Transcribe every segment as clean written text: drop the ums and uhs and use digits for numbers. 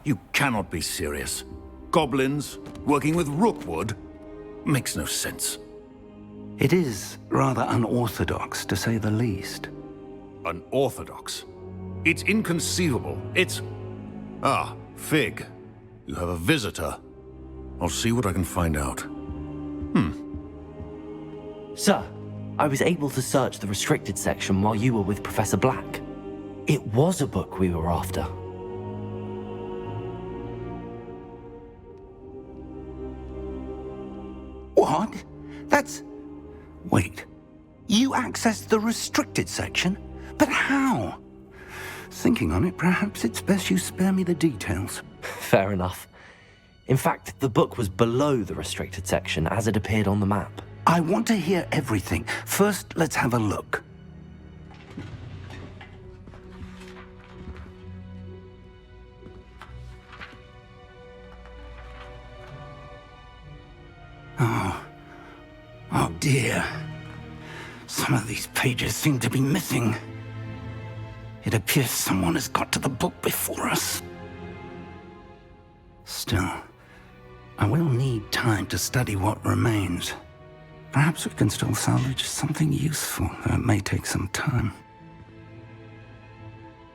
You cannot be serious. Goblins working with Rookwood? Makes no sense. It is rather unorthodox, to say the least. Unorthodox? It's inconceivable. It's... Ah, Fig. You have a visitor. I'll see what I can find out. Sir, I was able to search the restricted section while you were with Professor Black. It was a book we were after. What? That's... Wait. You accessed the restricted section? But how? Thinking on it, perhaps it's best you spare me the details. Fair enough. In fact, the book was below the restricted section as it appeared on the map. I want to hear everything. First, let's have a look. Oh dear. Some of these pages seem to be missing. It appears someone has got to the book before us. Still, I will need time to study what remains. Perhaps we can still salvage something useful, though it may take some time.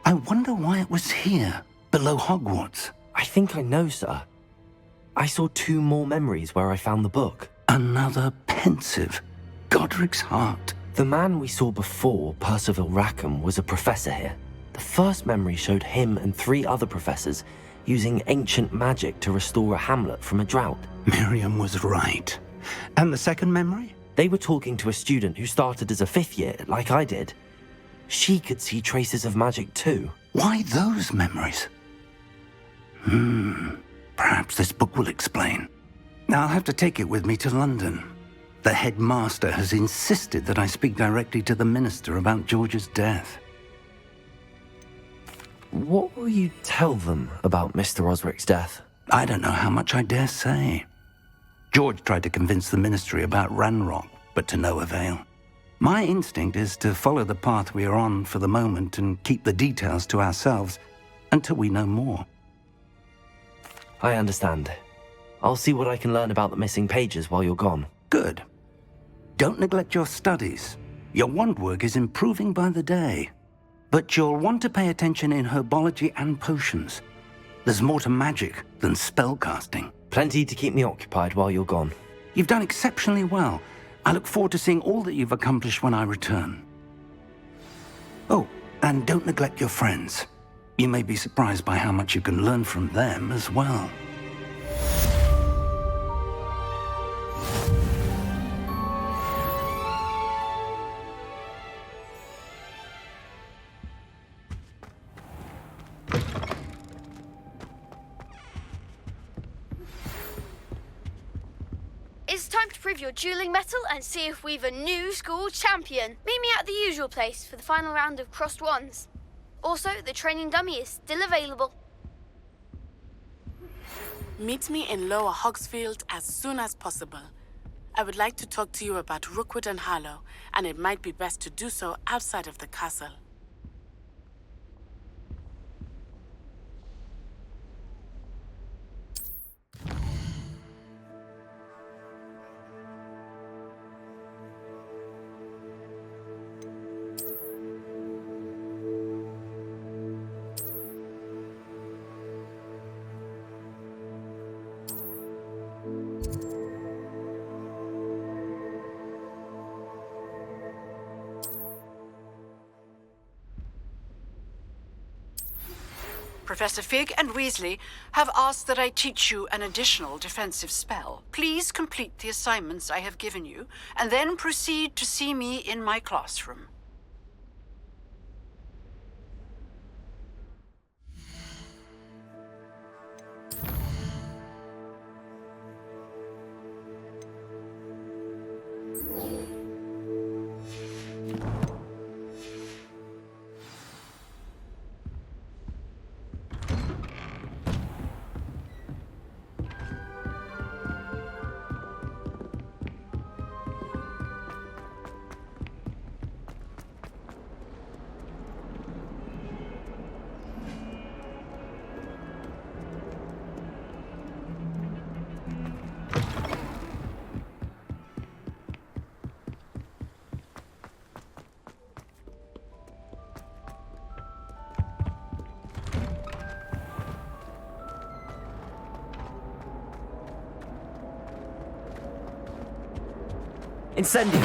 I wonder why it was here, below Hogwarts. I think I know, sir. I saw 2 more memories where I found the book. Another pensive. Godric's heart. The man we saw before, Percival Rackham, was a professor here. The first memory showed him and 3 other professors using ancient magic to restore a hamlet from a drought. Miriam was right. And the second memory? They were talking to a student who started as a 5th year, like I did. She could see traces of magic too. Why those memories? Perhaps this book will explain. Now I'll have to take it with me to London. The headmaster has insisted that I speak directly to the minister about George's death. What will you tell them about Mr. Osric's death? I don't know how much I dare say. George tried to convince the ministry about Ranrock, but to no avail. My instinct is to follow the path we are on for the moment and keep the details to ourselves until we know more. I understand. I'll see what I can learn about the missing pages while you're gone. Good. Don't neglect your studies. Your wand work is improving by the day. But you'll want to pay attention in herbology and potions. There's more to magic than spellcasting. Plenty to keep me occupied while you're gone. You've done exceptionally well. I look forward to seeing all that you've accomplished when I return. Oh, and don't neglect your friends. You may be surprised by how much you can learn from them as well. It's time to prove your dueling mettle and see if we've a new school champion. Meet me at the usual place for the final round of crossed wands. Also, the training dummy is still available. Meet me in Lower Hogsfield as soon as possible. I would like to talk to you about Rookwood and Harlow, and it might be best to do so outside of the castle. Professor Fig and Weasley have asked that I teach you an additional defensive spell. Please complete the assignments I have given you, and then proceed to see me in my classroom. Incendio!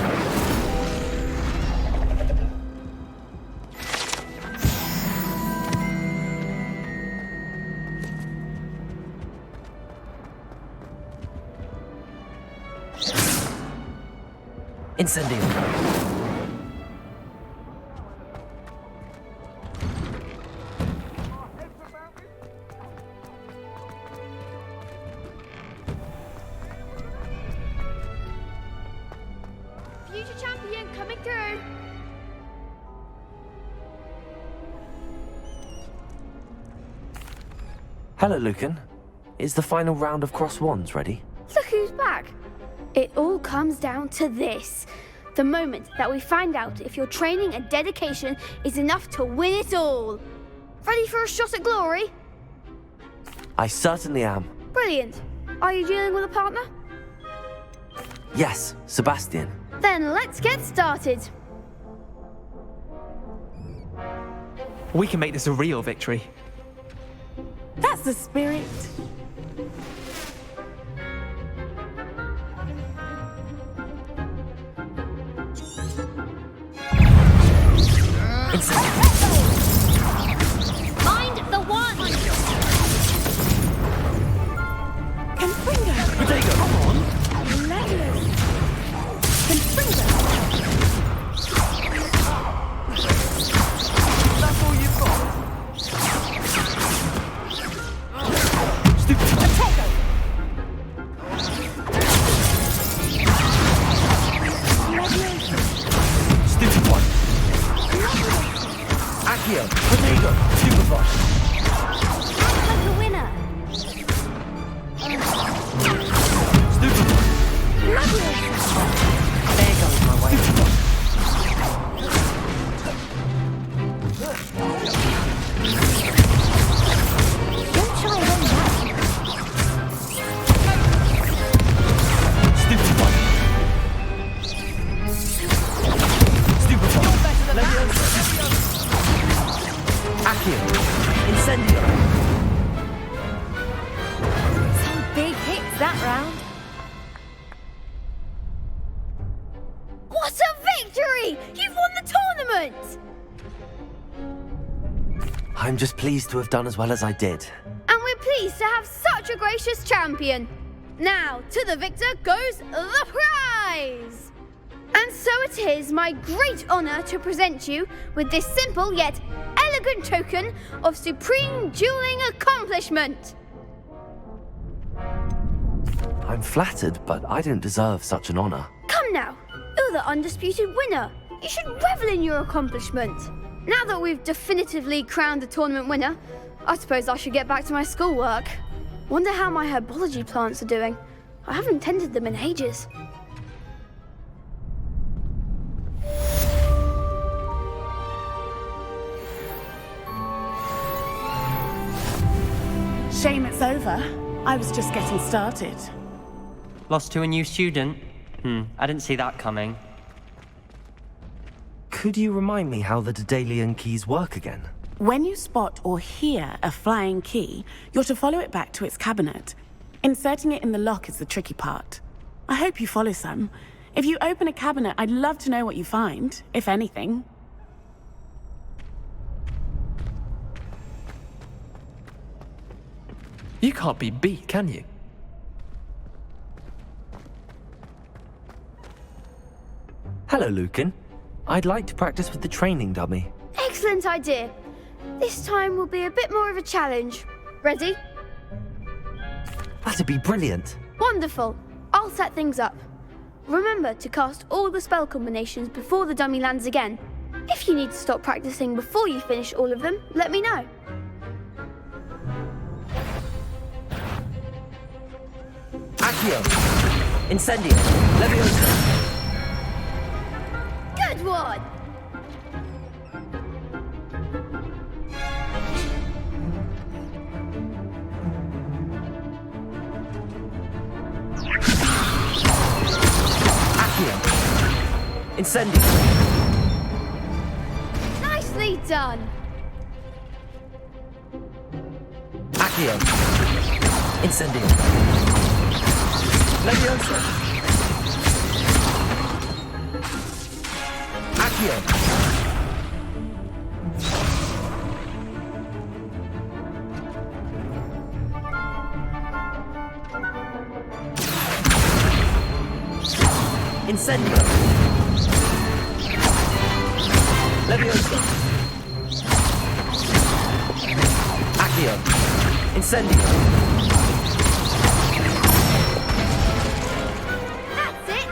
Incendio! Future champion coming through. Hello, Lucan. Is the final round of Cross Wands ready? Look who's back. It all comes down to this. The moment that we find out if your training and dedication is enough to win it all. Ready for a shot at glory? I certainly am. Brilliant. Are you dealing with a partner? Yes, Sebastian. Then let's get started. We can make this a real victory. That's the spirit. Find the one! Confringo! Protego! Come on! Levelers! Confringo! That's all you've got? Stupid! Protego! Stupid one! Accio! Protego! Stupid one! Act like a winner. Stupid one! There goes my way. Stupid one! Don't shy away now. Stupid one! Stupid one! Leviosa! Accio! Incendio! Some big hits that round. What a victory! You've won the tournament! I'm just pleased to have done as well as I did. And we're pleased to have such a gracious champion. Now, to the victor goes the prize! And so it is my great honour to present you with this simple yet elegant token of supreme dueling accomplishment. I'm flattered, but I don't deserve such an honour. Come now, you're the undisputed winner. You should revel in your accomplishment. Now that we've definitively crowned the tournament winner, I suppose I should get back to my schoolwork. Wonder how my herbology plants are doing. I haven't tended them in ages. Shame it's over. I was just getting started. Lost to a new student? I didn't see that coming. Could you remind me how the Daedalian keys work again? When you spot or hear a flying key, you're to follow it back to its cabinet. Inserting it in the lock is the tricky part. I hope you follow some. If you open a cabinet, I'd love to know what you find, if anything. You can't be beat, can you? Hello, Lucan. I'd like to practice with the training dummy. Excellent idea. This time will be a bit more of a challenge. Ready? That'd be brilliant. Wonderful. I'll set things up. Remember to cast all the spell combinations before the dummy lands again. If you need to stop practicing before you finish all of them, let me know. Accio! Incendio! Leviosa! Good one! Accio! Incendio! Nicely done! Accio! Incendio! Leviosa! Accio! Incendio! Leviosa! Accio! Incendio! That's it!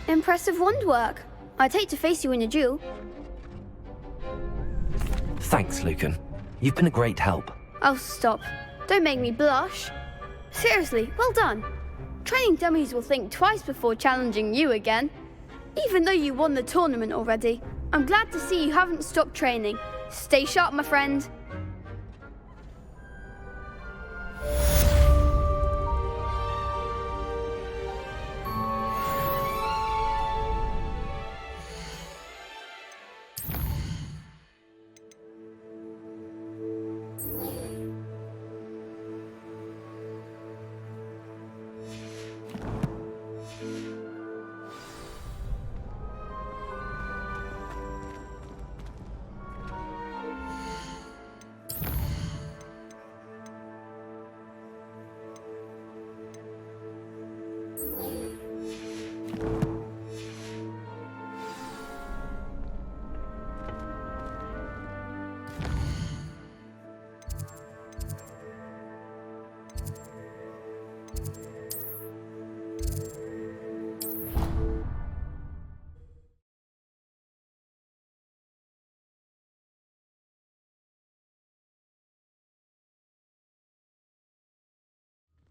Impressive wand work. I'd hate to face you in a duel. Thanks, Lucan. You've been a great help. Oh, stop. Don't make me blush. Seriously, well done. Training dummies will think twice before challenging you again. Even though you won the tournament already, I'm glad to see you haven't stopped training. Stay sharp, my friend.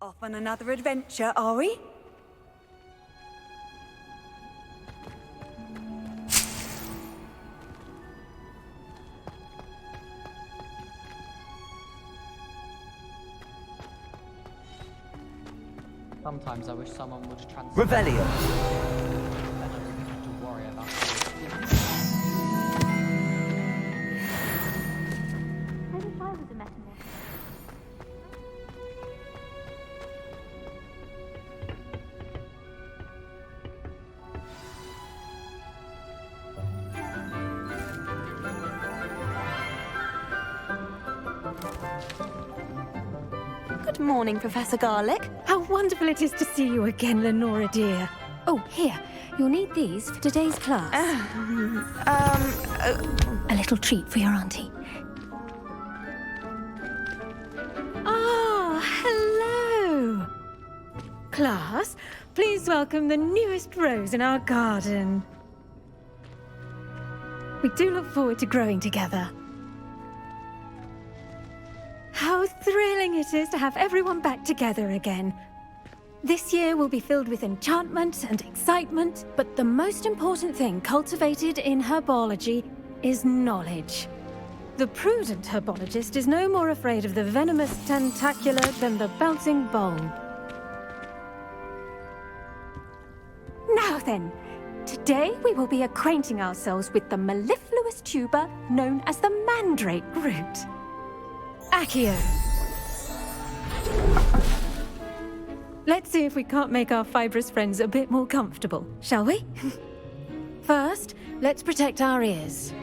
Off on another adventure, are we? Sometimes I wish someone would translate. Revelio! Then I wouldn't have to worry about it. I wish I was a metamorph. Good morning, Professor Garlic. How wonderful it is to see you again, Lenora dear. Oh, here. You'll need these for today's class. A little treat for your auntie. Ah, hello. Class, please welcome the newest rose in our garden. We do look forward to growing together. How thrilling it is to have everyone back together again. This year will be filled with enchantment and excitement, but the most important thing cultivated in herbology is knowledge. The prudent herbologist is no more afraid of the venomous tentacular than the bouncing bulb. Now then, today we will be acquainting ourselves with the mellifluous tuber known as the mandrake root. Accio. Let's see if we can't make our fibrous friends a bit more comfortable, shall we? First, let's protect our ears.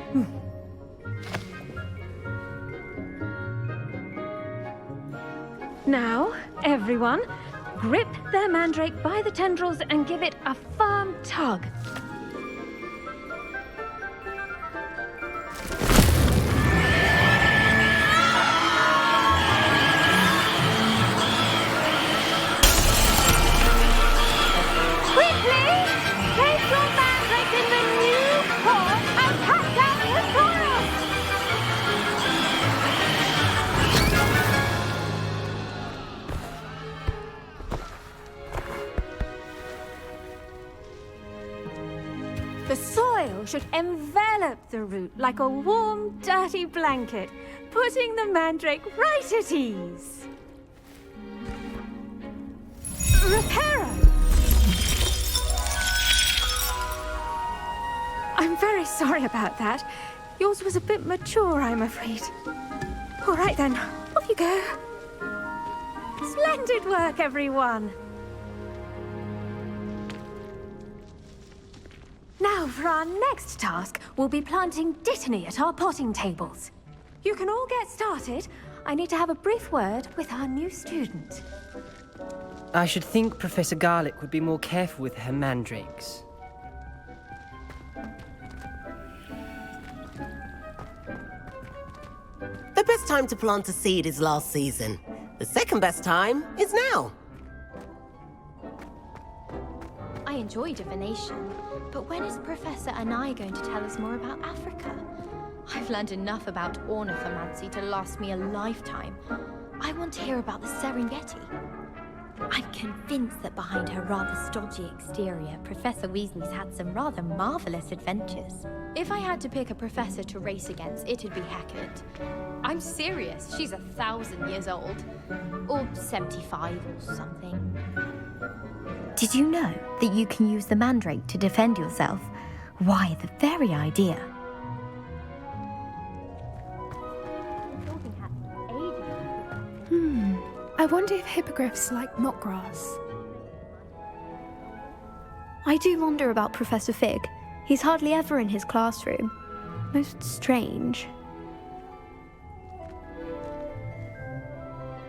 Now, everyone, grip their mandrake by the tendrils and give it a firm tug. The soil should envelop the root like a warm, dirty blanket, putting the mandrake right at ease. Reparo! I'm very sorry about that. Yours was a bit mature, I'm afraid. All right then, off you go. Splendid work, everyone. Now, for our next task, we'll be planting Dittany at our potting tables. You can all get started. I need to have a brief word with our new student. I should think Professor Garlick would be more careful with her mandrakes. The best time to plant a seed is last season. The second best time is now. I enjoy divination, but when is Professor Anai going to tell us more about Africa? I've learned enough about ornithomancy to last me a lifetime. I want to hear about the Serengeti. I'm convinced that behind her rather stodgy exterior, Professor Weasley's had some rather marvelous adventures. If I had to pick a professor to race against, it'd be Hecate. I'm serious, she's 1,000 years old. Or 75 or something. Did you know that you can use the mandrake to defend yourself? Why, the very idea. I wonder if hippogriffs like knotgrass. I do wonder about Professor Fig. He's hardly ever in his classroom. Most strange.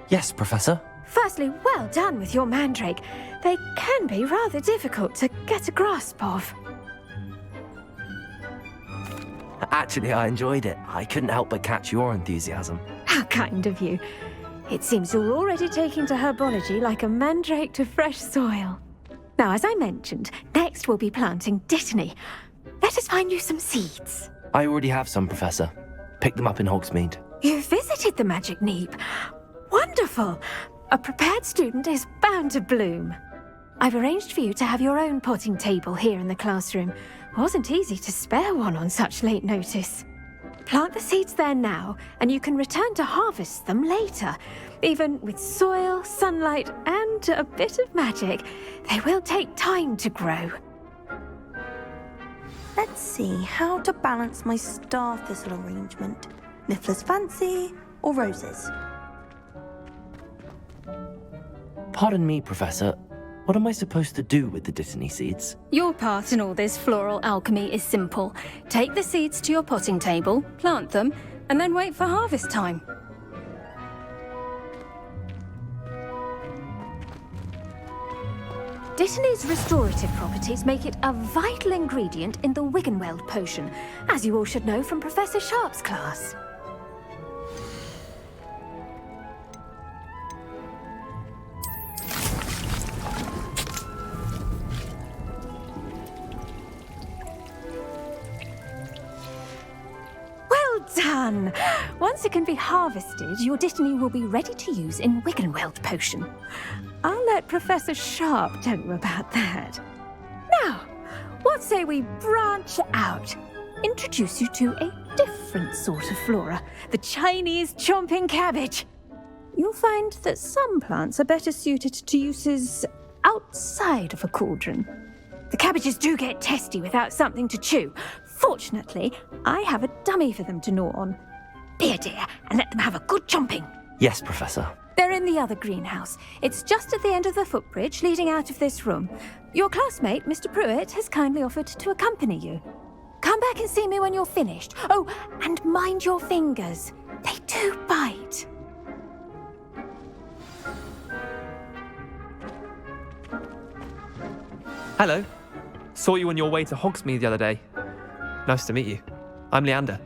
Yes, Professor. Firstly, well done with your mandrake. They can be rather difficult to get a grasp of. Actually, I enjoyed it. I couldn't help but catch your enthusiasm. How kind of you. It seems you're already taking to herbology like a mandrake to fresh soil. Now, as I mentioned, next we'll be planting Dittany. Let us find you some seeds. I already have some, Professor. Picked them up in Hogsmeade. You visited the Magic Neep. Wonderful. A prepared student is bound to bloom. I've arranged for you to have your own potting table here in the classroom. Wasn't easy to spare one on such late notice. Plant the seeds there now, and you can return to harvest them later. Even with soil, sunlight, and a bit of magic, they will take time to grow. Let's see how to balance my star thistle arrangement. Niffler's Fancy or roses? Pardon me, Professor. What am I supposed to do with the Dittany seeds? Your part in all this floral alchemy is simple. Take the seeds to your potting table, plant them, and then wait for harvest time. Dittany's restorative properties make it a vital ingredient in the Wiggenweld potion, as you all should know from Professor Sharp's class. Done! Once it can be harvested, your Dittany will be ready to use in Wiggenweld potion. I'll let Professor Sharp tell you about that. Now, what say we branch out? Introduce you to a different sort of flora, the Chinese chomping cabbage. You'll find that some plants are better suited to uses outside of a cauldron. The cabbages do get testy without something to chew. Fortunately, I have a dummy for them to gnaw on. Be a dear and let them have a good chomping. Yes, Professor. They're in the other greenhouse. It's just at the end of the footbridge leading out of this room. Your classmate, Mr. Pruitt, has kindly offered to accompany you. Come back and see me when you're finished. Oh, and mind your fingers. They do bite. Hello. Saw you on your way to Hogsmeade the other day. Nice to meet you. I'm Leander.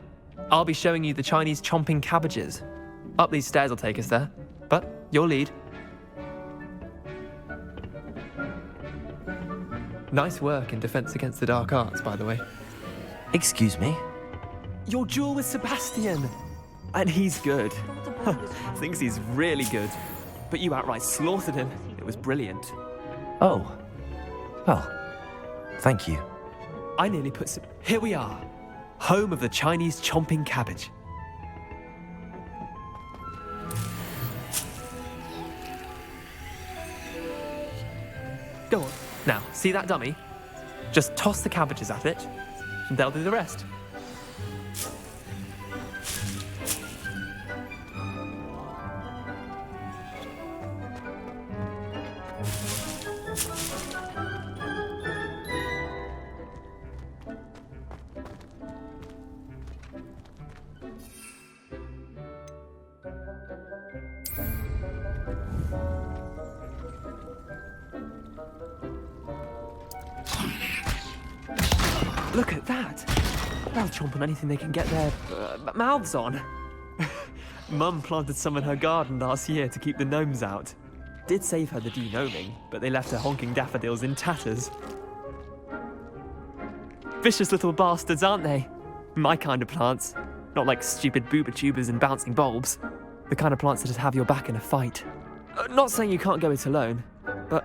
I'll be showing you the Chinese chomping cabbages. Up these stairs will take us there, but your lead. Nice work in Defense Against the Dark Arts, by the way. Excuse me? Your duel with Sebastian! And he's good. Thinks he's really good. But you outright slaughtered him. It was brilliant. Oh. Well, thank you. I nearly put some... Here we are. Home of the Chinese chomping cabbage. Go on. Now, see that dummy? Just toss the cabbages at it, and they'll do the rest. Look at that! They'll chomp on anything they can get their mouths on. Mum planted some in her garden last year to keep the gnomes out. Did save her the de-gnoming, but they left her honking daffodils in tatters. Vicious little bastards, aren't they? My kind of plants. Not like stupid booba tubers and bouncing bulbs. The kind of plants that'd have your back in a fight. Not saying you can't go it alone, but,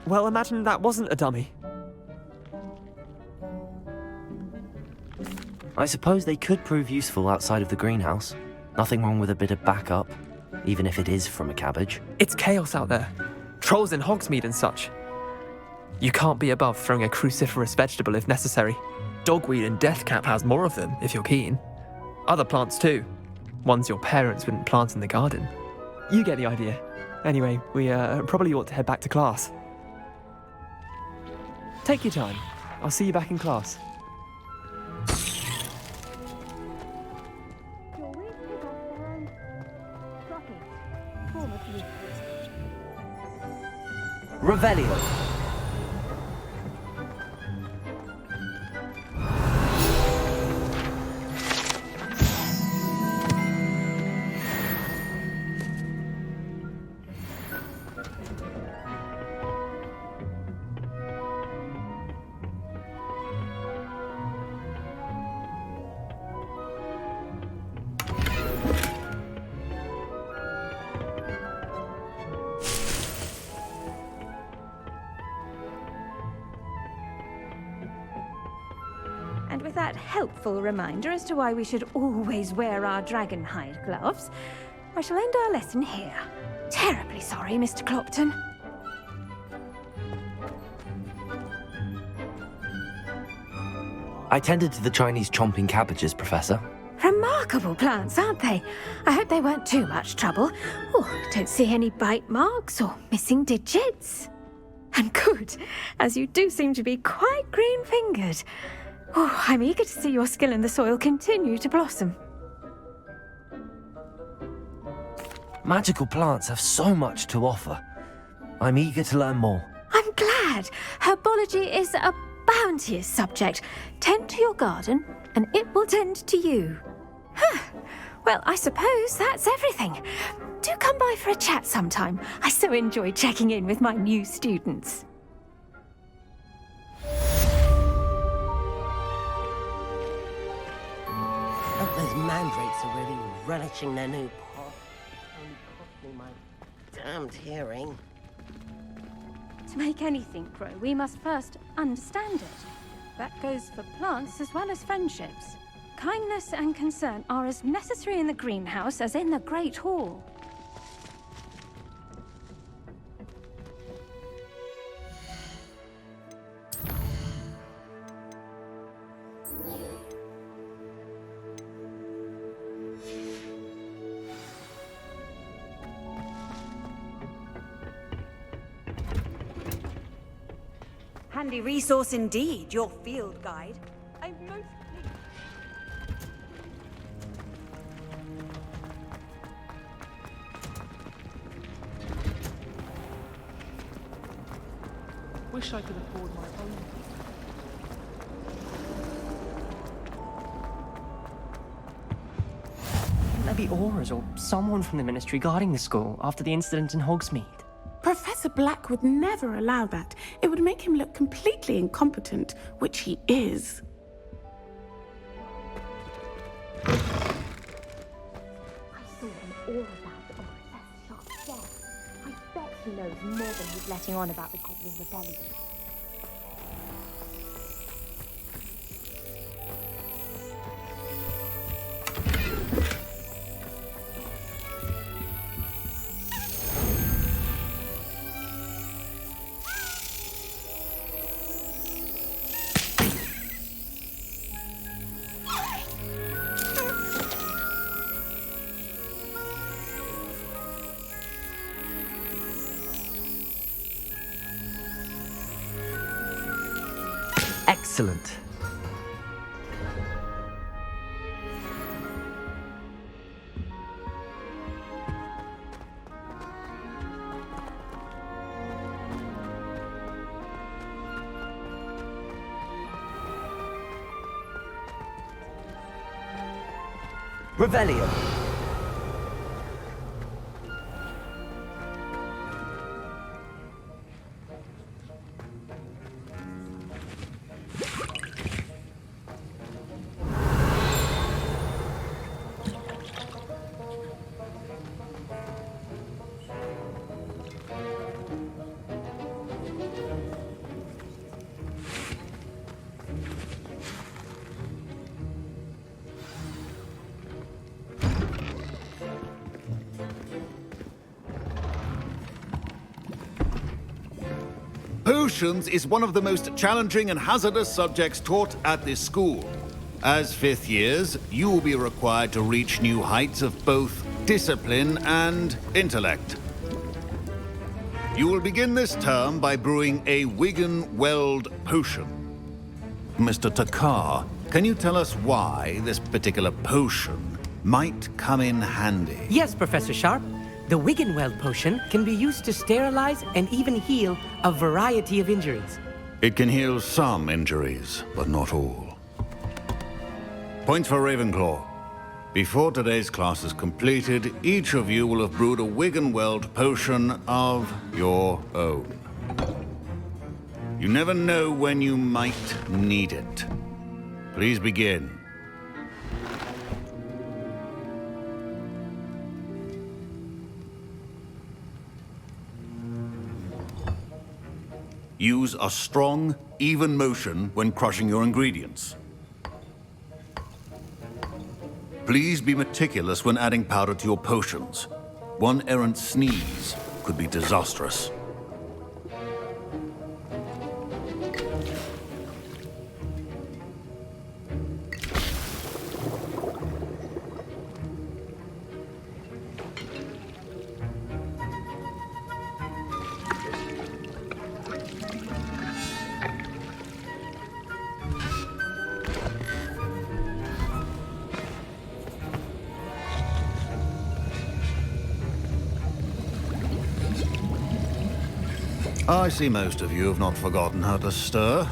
well, imagine that wasn't a dummy. I suppose they could prove useful outside of the greenhouse. Nothing wrong with a bit of backup, even if it is from a cabbage. It's chaos out there. Trolls in Hogsmeade and such. You can't be above throwing a cruciferous vegetable if necessary. Dogweed and deathcap has more of them, if you're keen. Other plants too. Ones your parents wouldn't plant in the garden. You get the idea. Anyway, we probably ought to head back to class. Take your time. I'll see you back in class. Revelio. And with that helpful reminder as to why we should always wear our dragon hide gloves, I shall end our lesson here. Terribly sorry, Mr. Clopton. I tended to the Chinese chomping cabbages, Professor. Remarkable plants, aren't they? I hope they weren't too much trouble. Oh, don't see any bite marks or missing digits. And good, as you do seem to be quite green-fingered. Oh, I'm eager to see your skill in the soil continue to blossom. Magical plants have so much to offer. I'm eager to learn more. I'm glad. Herbology is a bounteous subject. Tend to your garden, and it will tend to you. Huh. Well, I suppose that's everything. Do come by for a chat sometime. I so enjoy checking in with my new students. Hope those mandrakes are really relishing their new pot. Only cost me my damned hearing. To make anything grow, we must first understand it. That goes for plants as well as friendships. Kindness and concern are as necessary in the greenhouse as in the Great Hall. Handy resource indeed, your field guide. I'm most pleased. Wish I could afford my own. There be auras or someone from the ministry guarding the school after the incident in Hogsmeade. Professor Black would never allow that. It would make him look completely incompetent, which he is. I saw him all about on Professor Sharp's desk. I bet he knows more than he's letting on about the Goblin Rebellion. Excellent. Rebellion. Potions is one of the most challenging and hazardous subjects taught at this school. As fifth years, you will be required to reach new heights of both discipline and intellect. You will begin this term by brewing a Wigan Weld potion. Mr. Takar, can you tell us why this particular potion might come in handy? Yes, Professor Sharp. The Wiggenweld potion can be used to sterilize and even heal a variety of injuries. It can heal some injuries, but not all. Points for Ravenclaw. Before today's class is completed, each of you will have brewed a Wiggenweld potion of your own. You never know when you might need it. Please begin. Use a strong, even motion when crushing your ingredients. Please be meticulous when adding powder to your potions. One errant sneeze could be disastrous. I see most of you have not forgotten how to stir.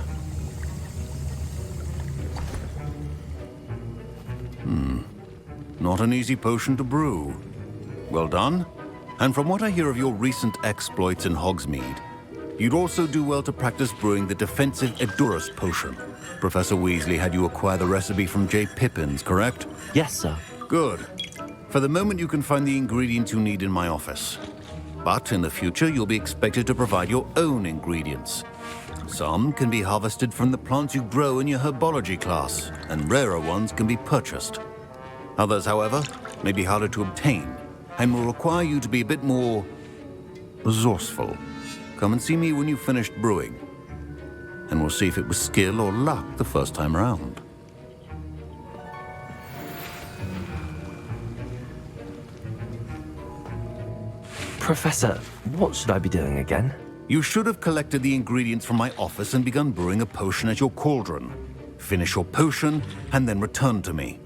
Not an easy potion to brew. Well done. And from what I hear of your recent exploits in Hogsmeade, you'd also do well to practice brewing the defensive Edurus potion. Professor Weasley had you acquire the recipe from J. Pippins, correct? Yes, sir. Good. For the moment, you can find the ingredients you need in my office. But in the future, you'll be expected to provide your own ingredients. Some can be harvested from the plants you grow in your Herbology class, and rarer ones can be purchased. Others, however, may be harder to obtain, and will require you to be a bit more resourceful. Come and see me when you've finished brewing, and we'll see if it was skill or luck the first time around. Professor, what should I be doing again? You should have collected the ingredients from my office and begun brewing a potion at your cauldron. Finish your potion, and then return to me.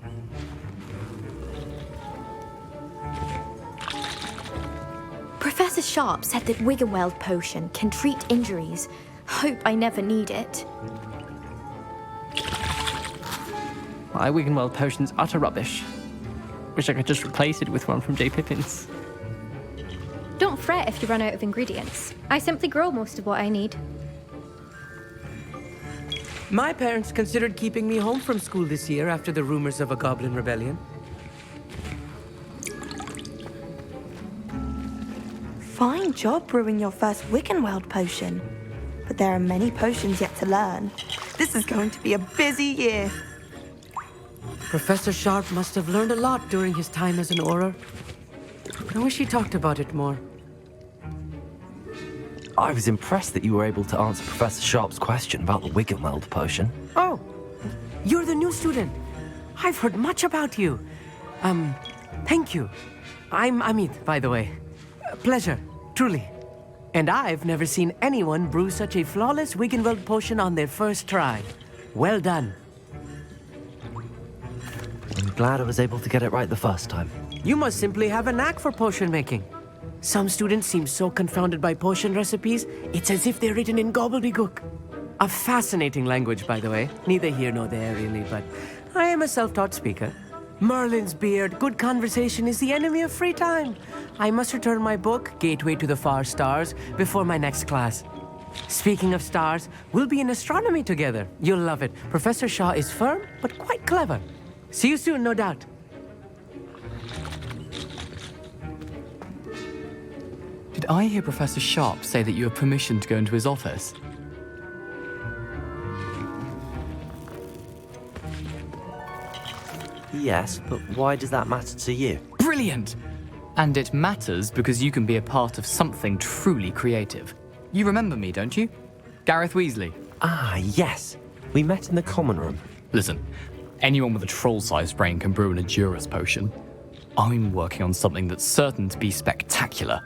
Professor Sharp said that Wiggenweld potion can treat injuries. Hope I never need it. My Wiggenweld potion's utter rubbish. Wish I could just replace it with one from J. Pippins. Don't fret if you run out of ingredients. I simply grow most of what I need. My parents considered keeping me home from school this year after the rumors of a goblin rebellion. Fine job brewing your first Wiggenweld potion. But there are many potions yet to learn. This is going to be a busy year. Professor Sharp must have learned a lot during his time as an Auror. I wish he talked about it more. I was impressed that you were able to answer Professor Sharp's question about the Wiggenweld potion. Oh, you're the new student. I've heard much about you. Thank you. I'm Amit, by the way. Pleasure, truly. And I've never seen anyone brew such a flawless Wiggenweld potion on their first try. Well done. I'm glad I was able to get it right the first time. You must simply have a knack for potion making. Some students seem so confounded by potion recipes, it's as if they're written in gobbledygook. A fascinating language, by the way. Neither here nor there, really, but I am a self-taught speaker. Merlin's beard, good conversation is the enemy of free time. I must return my book, Gateway to the Far Stars, before my next class. Speaking of stars, we'll be in astronomy together. You'll love it. Professor Shaw is firm, but quite clever. See you soon, no doubt. Did I hear Professor Sharp say that you have permission to go into his office? Yes, but why does that matter to you? Brilliant! And it matters because you can be a part of something truly creative. You remember me, don't you? Gareth Weasley. Ah, yes. We met in the common room. Listen, anyone with a troll-sized brain can brew an Endurance potion. I'm working on something that's certain to be spectacular.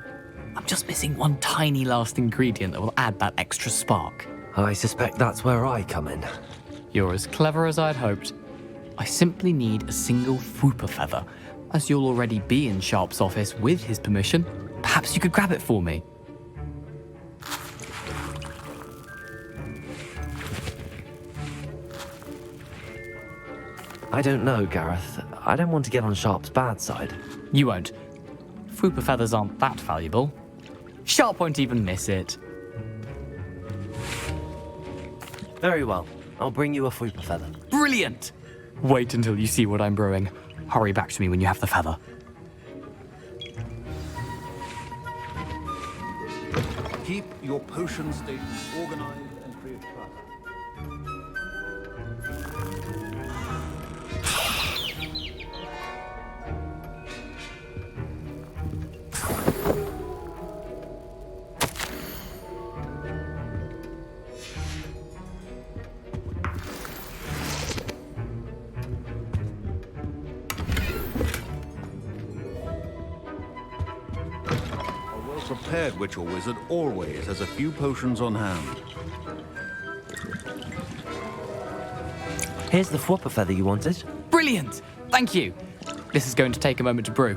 I'm just missing one tiny last ingredient that will add that extra spark. I suspect that's where I come in. You're as clever as I'd hoped. I simply need a single Fwooper feather. As you'll already be in Sharp's office with his permission, perhaps you could grab it for me. I don't know, Gareth. I don't want to get on Sharp's bad side. You won't. Fwooper feathers aren't that valuable. Sharp won't even miss it. Very well. I'll bring you a Fwooper feather. Brilliant! Wait until you see what I'm brewing. Hurry back to me when you have the feather. Keep your potion statements organized and free of clutter. Prepared witch or wizard always has a few potions on hand. Here's the Fwooper feather you wanted. Brilliant! Thank you! This is going to take a moment to brew.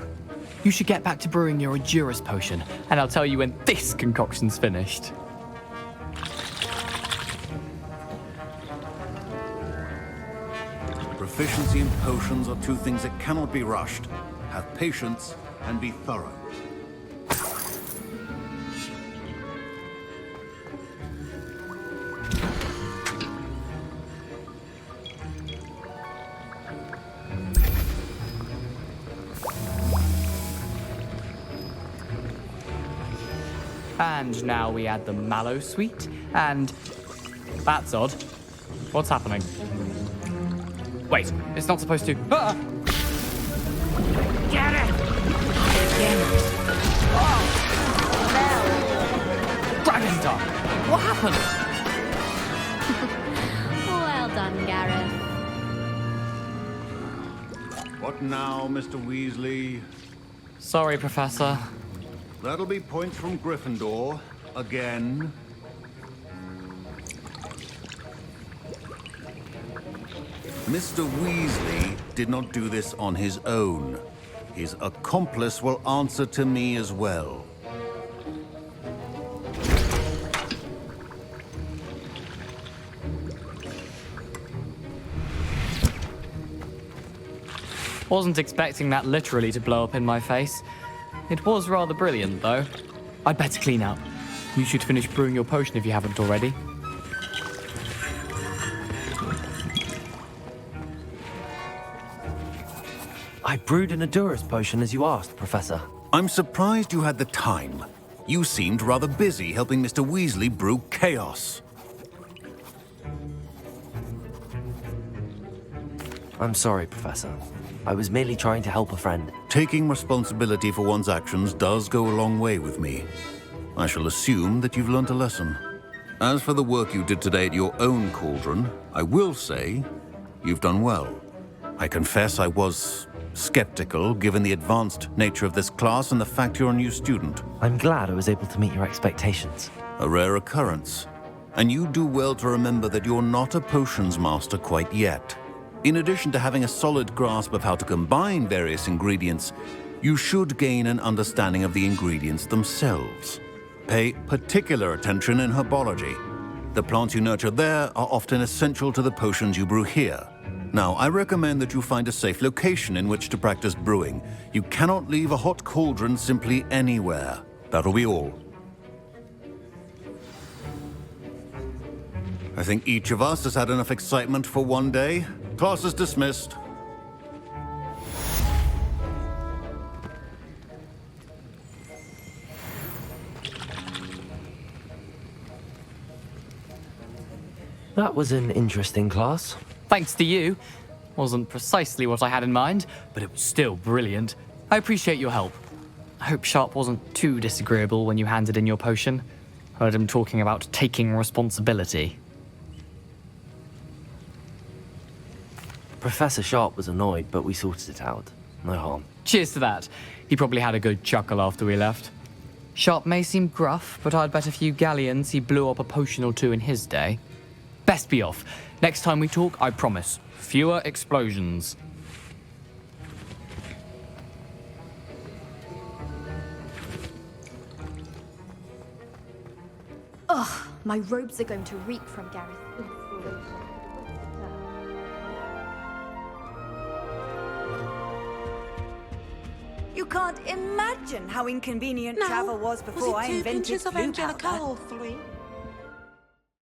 You should get back to brewing your Endurance potion, and I'll tell you when this concoction's finished. Proficiency in potions are two things that cannot be rushed. Have patience and be thorough. And now we add the mallow sweet, and... That's odd. What's happening? Wait, it's not supposed to... Ah! Get it! Dragon Tongue! What happened? Well done, Gareth. What now, Mr. Weasley? Sorry, Professor. That'll be points from Gryffindor. Again. Mr. Weasley did not do this on his own. His accomplice will answer to me as well. Wasn't expecting that literally to blow up in my face. It was rather brilliant, though. I'd better clean up. You should finish brewing your potion if you haven't already. I brewed an Endurance potion as you asked, Professor. I'm surprised you had the time. You seemed rather busy helping Mr. Weasley brew chaos. I'm sorry, Professor. I was merely trying to help a friend. Taking responsibility for one's actions does go a long way with me. I shall assume that you've learnt a lesson. As for the work you did today at your own cauldron, I will say you've done well. I confess I was skeptical, given the advanced nature of this class and the fact you're a new student. I'm glad I was able to meet your expectations. A rare occurrence. And you do well to remember that you're not a potions master quite yet. In addition to having a solid grasp of how to combine various ingredients, you should gain an understanding of the ingredients themselves. Pay particular attention in Herbology. The plants you nurture there are often essential to the potions you brew here. Now, I recommend that you find a safe location in which to practice brewing. You cannot leave a hot cauldron simply anywhere. That'll be all. I think each of us has had enough excitement for one day. Class is dismissed. That was an interesting class. Thanks to you. Wasn't precisely what I had in mind, but it was still brilliant. I appreciate your help. I hope Sharp wasn't too disagreeable when you handed in your potion. Heard him talking about taking responsibility. Professor Sharp was annoyed, but we sorted it out. No harm. Cheers to that. He probably had a good chuckle after we left. Sharp may seem gruff, but I'd bet a few galleons he blew up a potion or two in his day. Best be off. Next time we talk, I promise, fewer explosions. Ugh, my robes are going to reek from Gareth. You can't imagine how inconvenient travel was before I invented Floo powder. Floo?